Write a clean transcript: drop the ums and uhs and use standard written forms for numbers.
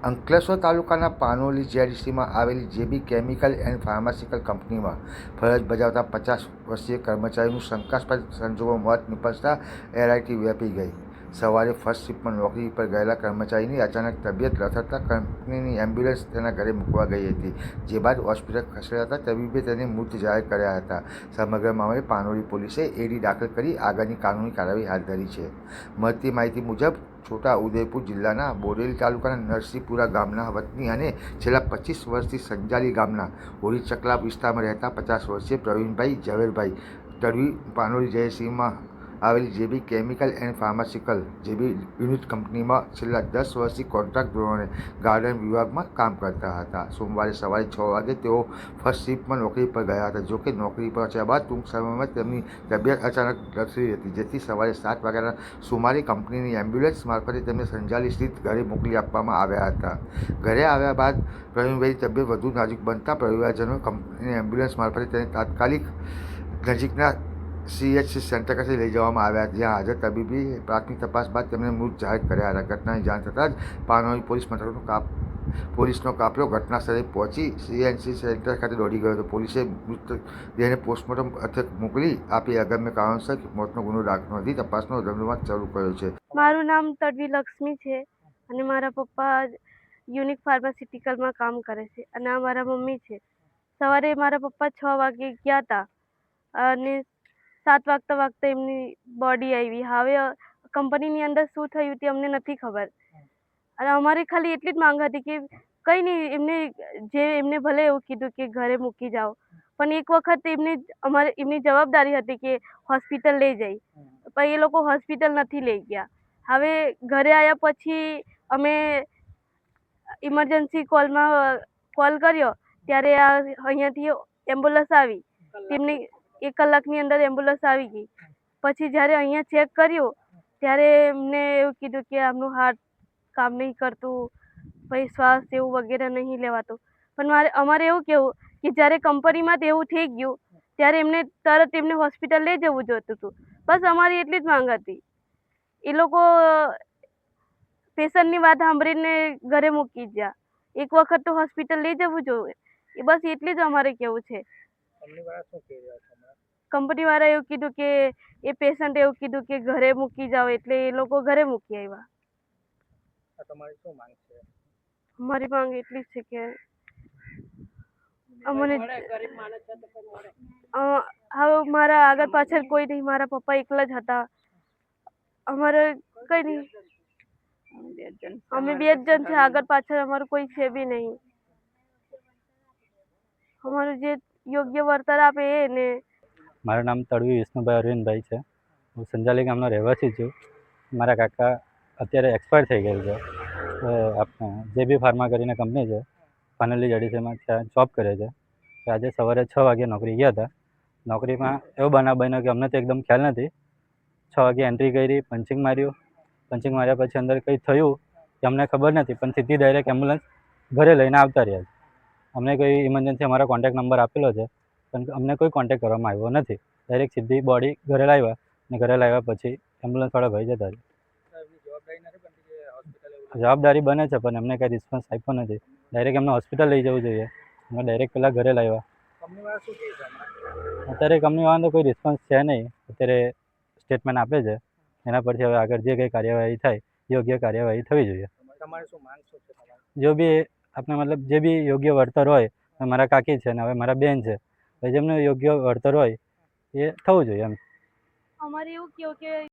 અંકલેશ્વર તાલુકાના પાનોલી જેડીસીમાં આવેલી જેબી કેમિકલ એન્ડ ફાર્માસ્યુટિકલ કંપનીમાં ફરજ બજાવતા 50 વર્ષીય કર્મચારીનું શંકાસ્પદ સંજોગોમાં મોત નીપજતા એરાયટી વ્યાપી ગઈ. સવારે ફર્સ્ટ શિફ્ટમાં નોકરી પર ગયેલા કર્મચારીની અચાનક તબિયત લથડતા કંપનીની એમ્બ્યુલન્સ તેના ઘરે મૂકવા ગઈ હતી, જે બાદ હોસ્પિટલ ખસેડાતા તબીબે તેને મૃત જાહેર કર્યા હતા. સમગ્ર મામલે પાનોલી પોલીસે એડી દાખલ કરી આગળની કાનૂની કાર્યવાહી હાથ ધરી છે. મળતી માહિતી મુજબ છોટા ઉદેપુર જિલ્લાના બોડેલી તાલુકાના નરસિંહપુરા ગામના વતની અને છેલ્લા 25 વર્ષથી સંજાલી ગામના હોળી ચકલા વિસ્તારમાં રહેતા 50 વર્ષીય પ્રવીણભાઈ ઝવેરભાઈ તડવી પાનોલી જેડીસીમાં આવેલી JB chemical and pharmaceutical JB unit કંપનીમાં છેલ્લા 10 વર્ષથી કોન્ટ્રાક્ટ ધોરણે ગાર્ડન વિભાગમાં કામ કરતા હતા. સોમવારે સવારે 6 વાગે તેઓ ફર્સ્ટ શિફ્ટમાં નોકરી પર ગયા હતા. જોકે નોકરી પહોંચ્યા બાદ ટૂંક સમયમાં તેમની તબિયત અચાનક લથડી હતી, જેથી સવારે 7 વાગ્યાના સુમારે કંપનીની એમ્બ્યુલન્સ મારફતે તેમને સંજાલી સ્થિત ઘરે મોકલી આપવામાં આવ્યા હતા. ઘરે આવ્યા બાદ પ્રવીણભાઈની તબિયત વધુ નાજુક બનતા પરિવારજનોએ કંપનીની એમ્બ્યુલન્સ મારફતે તેને તાત્કાલિક નજીકના CHC સેન્ટર ખાતે લઈ જવામાં આવ્યા, જ્યાં હાજર તબીબી પ્રાથમિક તપાસ બાદ તેમને મૃત જાહેર કર્યા હતા. ઘટનાની જાણ થતાં જ પાનોલી પોલીસનો કાફલો ઘટના સ્થળે પહોંચી CHC સેન્ટર ખાતે દોડી ગયો હતો. પોલીસે મૃતદેહને પોસ્ટમોર્ટમ અર્થે મોકલી આપી અગમ્ય કારણોસર મોતનો ગુનો દાખલ નોંધી તપાસનો ધમધમાટ શરૂ કર્યો છે. મારું નામ તડવી લક્ષ્મી છે અને મારા પપ્પા યુનિક ફાર્માસ્યુટિકલમાં કામ કરે છે અને આ મારા મમ્મી છે. સવારે મારા પપ્પા 6 વાગે ગયા હતા અને 7 વાગતા એમની બોડી આવી. હવે કંપનીની અંદર શું થયું તે અમને નથી ખબર અને અમારી ખાલી એટલી જ માંગ હતી કે કંઈ નહીં, એમને ભલે એવું કીધું કે ઘરે મૂકી જાઓ, પણ એક વખત એમની જવાબદારી હતી કે હોસ્પિટલ લઈ જાય, પણ એ લોકો હોસ્પિટલ નથી લઈ ગયા. હવે ઘરે આવ્યા પછી અમે ઇમરજન્સી કોલ કર્યો, ત્યારે અહીંયાથી એમ્બ્યુલન્સ આવી. તેમની 1 કલાકની અંદર એમ્બ્યુલન્સ આવી ગઈ. પછી જ્યારે અહીંયા ચેક કર્યું ત્યારે એમને એવું કીધું કે આમનું હાર્ટ કામ નહીં કરતું, પછી શ્વાસ એવું વગેરે નહીં લેવાતું. પણ અમારે એવું કહેવું કે જ્યારે કંપનીમાં તેવું થઈ ગયું ત્યારે તરત એમને હોસ્પિટલ લઈ જવું જોઈતું હતું. બસ અમારી એટલી જ માંગ હતી. એ લોકો પેશન્ટની વાત સાંભળીને ઘરે મૂકી ગયા. એક વખત તો હોસ્પિટલ લઈ જવું જોઈએ, બસ એટલી જ અમારે કહેવું છે. કંપનીવાળા એવું કીધું કે એ પેશન્ટ એવું કીધું કે ઘરે મૂકી જાઓ, એટલે એ લોકો ઘરે મૂકી આવ્યા. અમારી માંગ એટલી જ છે કે અમને હવે મારા આગળ પાછળ કોઈ નહીં, મારા પપ્પા એકલા જ હતા. અમારે કંઈ નહીં, અમે 2 જ જણ છે, આગળ પાછળ અમારું કોઈ છે બી નહીં. અમારું જે યોગ્ય વળતર આપે એ ને. મારું નામ તડવી વિષ્ણુભાઈ અરવિંદભાઈ છે. હું સંજાલી ગામનો રહેવાસી છું. મારા કાકા અત્યારે એક્સપાયર થઈ ગયેલ છે. આપણે જેબી ફાર્મા કરીને કંપની છે, પાનોલી જેડીસીમાં ત્યાં જોબ કરે છે. આજે સવારે 6 વાગે નોકરી ગયા હતા. નોકરીમાં એવો બનાવ બન્યો કે અમને તો એકદમ ખ્યાલ નથી. 6 વાગે એન્ટ્રી કરી, પંચિંગ માર્યું. પંચિંગ માર્યા પછી અંદર કંઈ થયું કે અમને ખબર નથી, પણ સીધી ડાયરેક્ટ એમ્બ્યુલન્સ ઘરે લઈને આવતા રહ્યા છે. અમને કોઈ ઇમરજન્સી અમારો કોન્ટેક્ટ નંબર આપેલો છે, પણ અમને કોઈ કોન્ટેક્ટ કરવામાં આવ્યો નથી. ડાયરેક્ટ સીધી બોડી ઘરે લાવ્યા અને ઘરે લાવ્યા પછી એમ્બ્યુલન્સવાળા ભાઈ જતા રહ્યા. જવાબદારી બને છે, પણ એમને કાંઈ રિસ્પોન્સ આપ્યો નથી. ડાયરેક્ટ એમને હોસ્પિટલ લઈ જવું જોઈએ. અમે ડાયરેક્ટ પહેલાં ઘરે લાવ્યા. અત્યારે કંપનીવાળાનો કોઈ રિસ્પોન્સ છે નહીં. અત્યારે સ્ટેટમેન્ટ આપે છે, એના પરથી હવે આગળ જે કંઈ કાર્યવાહી થાય યોગ્ય કાર્યવાહી થવી જોઈએ. જો બી આપણે મતલબ જે બી યોગ્ય વળતર હોય, મારા કાકી છે ને હવે મારા બેન છે, જેમને યોગ્ય વળતર હોય એ થવું જોઈએ એમ. અમારે એવું કહ્યું કે